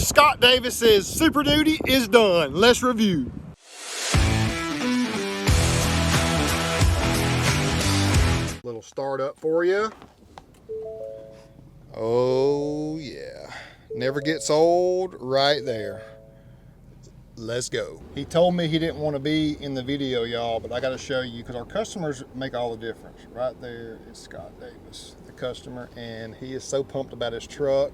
Scott Davis's Super Duty is done. Let's review. Little startup for you. Oh yeah, never gets old right there. Let's go. He told me he didn't want to be in the video, y'all, but I got to show you because our customers make all the difference. Right there is Scott Davis, the customer, and he is so pumped about his truck.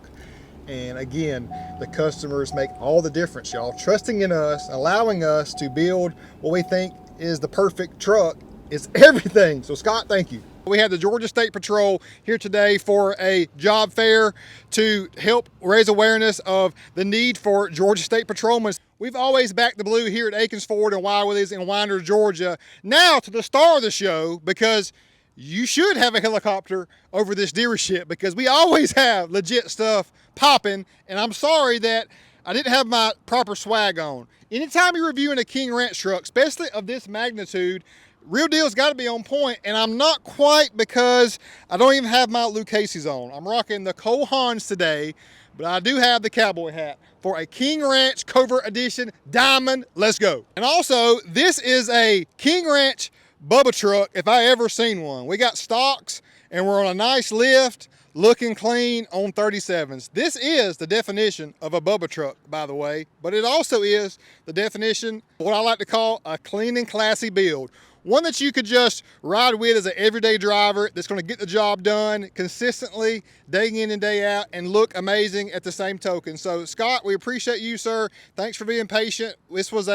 And again, the customers make all the difference, y'all. Trusting in us, allowing us to build what we think is the perfect truck is everything. So Scott, thank you. We had the Georgia State Patrol here today for a job fair to help raise awareness of the need for Georgia State Patrolmen. We've always backed the blue here at Akins Ford and Willies in Winder, Georgia. Now to the star of the show, because you should have a helicopter over this dealership because we always have legit stuff popping, and I'm sorry that I didn't have my proper swag on. Anytime you're reviewing a King Ranch truck, especially of this magnitude, real deal's got to be on point, and I'm not quite because I don't even have my Lucchese's on. I'm rocking the Cole Haans today, but I do have the cowboy hat for a King Ranch Covert Edition Diamond. Let's go. And also, this is a King Ranch BUBBA truck if I ever seen one. We got stocks, and we're on a nice lift, looking clean on 37s. This is the definition of a BUBBA truck, by the way, but it also is the definition of what I like to call a clean and classy build. One that you could just ride with as an everyday driver that's going to get the job done consistently, day in and day out, and look amazing at the same token. So Scott, we appreciate you, sir. Thanks for being patient. This was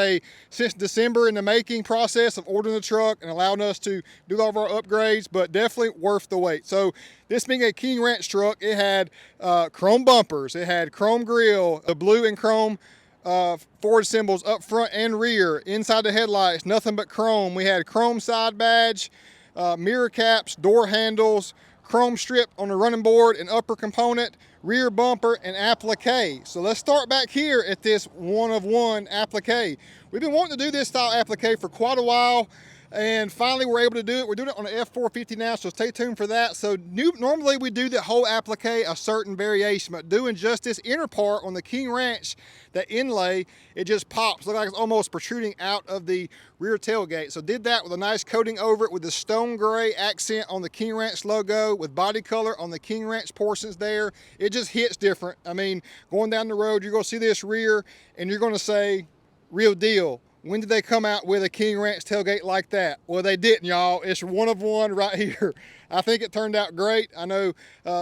since December in the making process of ordering the truck and allowing us to do all of our upgrades, but definitely worth the wait. So this being a King Ranch truck, it had chrome bumpers, it had chrome grille, the blue and chrome forward symbols up front and rear. Inside the headlights, nothing but chrome. We had chrome side badge, mirror caps, door handles, chrome strip on the running board and upper component, rear bumper, and applique. So let's start back here at this one-of-one applique. We've been wanting to do this style applique for quite a while, and finally we're able to do it. We're doing it on an F-450 now, so stay tuned for that. So normally we do the whole applique a certain variation, but doing just this inner part on the King Ranch, that inlay, it just pops. Looks like it's almost protruding out of the rear tailgate. So did that with a nice coating over it with the stone gray accent on the King Ranch logo with body color on the King Ranch portions there. It just hits different. I mean, going down the road, you're gonna see this rear and you're gonna say, real deal. When did they come out with a King Ranch tailgate like that? Well, they didn't, y'all. It's one of one right here. I think it turned out great. I know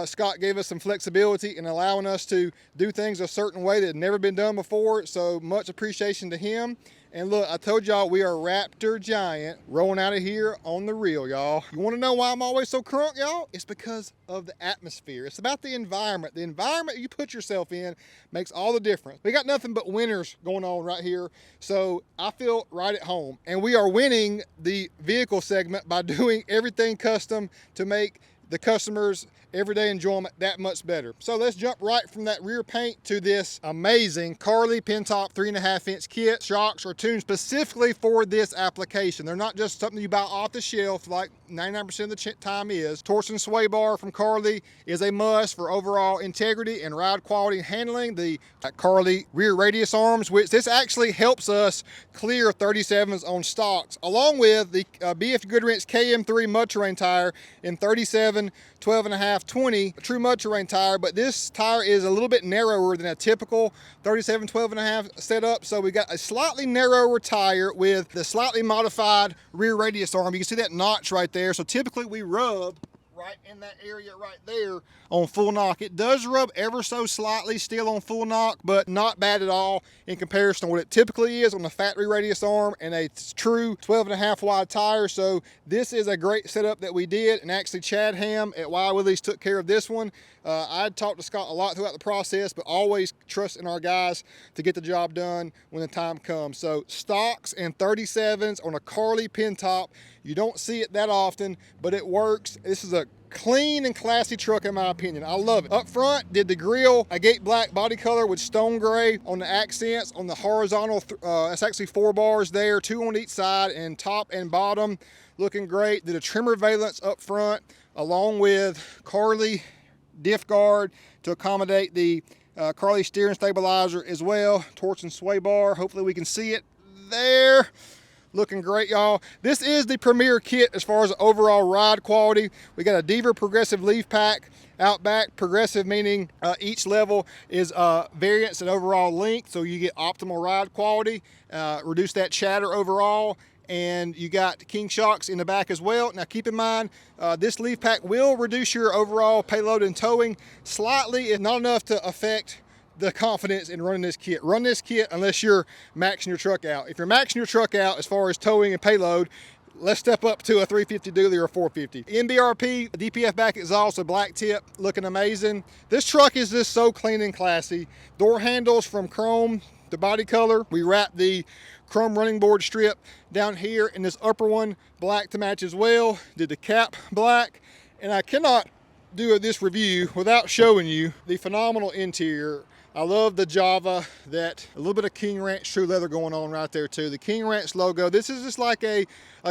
Scott gave us some flexibility in allowing us to do things a certain way that had never been done before, so much appreciation to him. And look, I told y'all we are Raptor Giant rolling out of here on the reel, y'all. You wanna know why I'm always so crunk, y'all? It's because of the atmosphere. It's about the environment. The environment you put yourself in makes all the difference. We got nothing but winners going on right here, so I feel right at home. And we are winning the vehicle segment by doing everything custom to make the customers' everyday enjoyment that much better. So let's jump right from that rear paint to this amazing Carly Pin-Top 3.5-inch kit. Shocks are tuned specifically for this application. They're not just something you buy off the shelf like 99% of the time is. Torsion sway bar from Carly is a must for overall integrity and ride quality handling. The Carly rear radius arms, which this actually helps us clear 37s on stocks, along with the BF Goodwrench KM3 mud terrain tire in 37, 12.5, 20 true mud terrain tire, but this tire is a little bit narrower than a typical 37, 12.5 setup. So we got a slightly narrower tire with the slightly modified rear radius arm. You can see that notch right there. So typically we rub right in that area right there on full knock. It does rub ever so slightly still on full knock, but not bad at all in comparison to what it typically is on the factory radius arm and a true 12.5 wide tire. So this is a great setup that we did, and actually Chad Ham at Willies took care of this one. I talked to Scott a lot throughout the process, but always trust in our guys to get the job done when the time comes. So stocks and 37s on a Carly pin top. You don't see it that often, but it works. This is a clean and classy truck in my opinion. I love it. Up front, did the grille, a gate black body color with stone gray on the accents on the horizontal. That's actually 4 bars there, 2 on each side, and top and bottom looking great. Did a trimmer valance up front along with Carly diff guard to accommodate the Carly steering stabilizer as well. Torch and sway bar. Hopefully we can see it there. Looking great, y'all. This is the premier kit as far as overall ride quality. We got a Deaver progressive leaf pack out back. Progressive meaning each level is variance in overall length, so you get optimal ride quality, reduce that chatter overall, and you got king shocks in the back as well. Now keep in mind, this leaf pack will reduce your overall payload and towing slightly. It's not enough to affect the confidence in running this kit. Run this kit unless you're maxing your truck out. If you're maxing your truck out as far as towing and payload, let's step up to a 350 dually or a 450. NBRP, DPF back exhaust, a black tip, looking amazing. This truck is just so clean and classy. Door handles from chrome to body color. We wrapped the chrome running board strip down here, and this upper one black to match as well. Did the cap black, and I cannot do this review without showing you the phenomenal interior. I love the Java, that a little bit of King Ranch true leather going on right there too. The King Ranch logo. This is just like a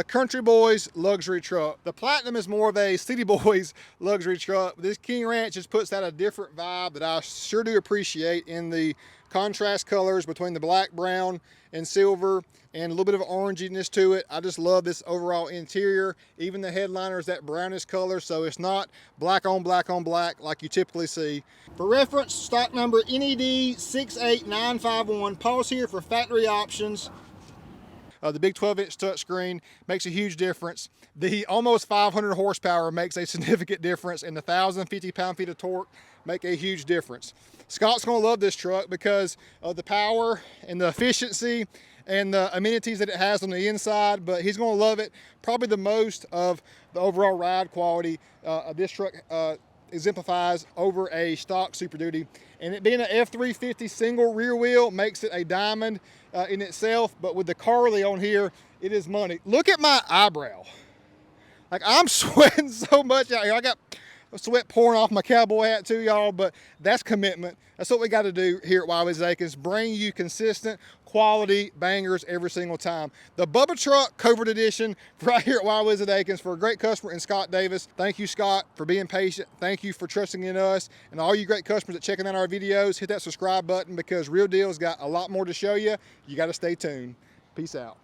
country boys luxury truck. The Platinum is more of a city boys luxury truck. This King Ranch just puts out a different vibe that I sure do appreciate in the contrast colors between the black, brown, and silver, and a little bit of oranginess to it. I just love this overall interior. Even the headliner is that brownish color, so it's not black on black on black like you typically see. For reference, stock number NED 68951. Pause here for factory options. The big 12-inch touchscreen makes a huge difference. The almost 500 horsepower makes a significant difference, and the 1,050 pound-feet of torque make a huge difference. Scott's gonna love this truck because of the power and the efficiency and the amenities that it has on the inside, but he's gonna love it probably the most of the overall ride quality this truck exemplifies over a stock Super Duty. And it being an F-350 single rear wheel makes it a diamond in itself, but with the Carly on here, it is money. Look at my eyebrow. Like, I'm sweating so much out here. I got sweat pouring off my cowboy hat too, y'all, but that's commitment. That's what we got to do here at Willies Akins, bring you consistent quality bangers every single time. The Bubba Truck Covert Edition right here at Willies Akins for a great customer in Scott Davis. Thank you, Scott, for being patient. Thank you for trusting in us. And all you great customers that checking out our videos, hit that subscribe button because Real Deal's got a lot more to show you. You got to stay tuned. Peace out.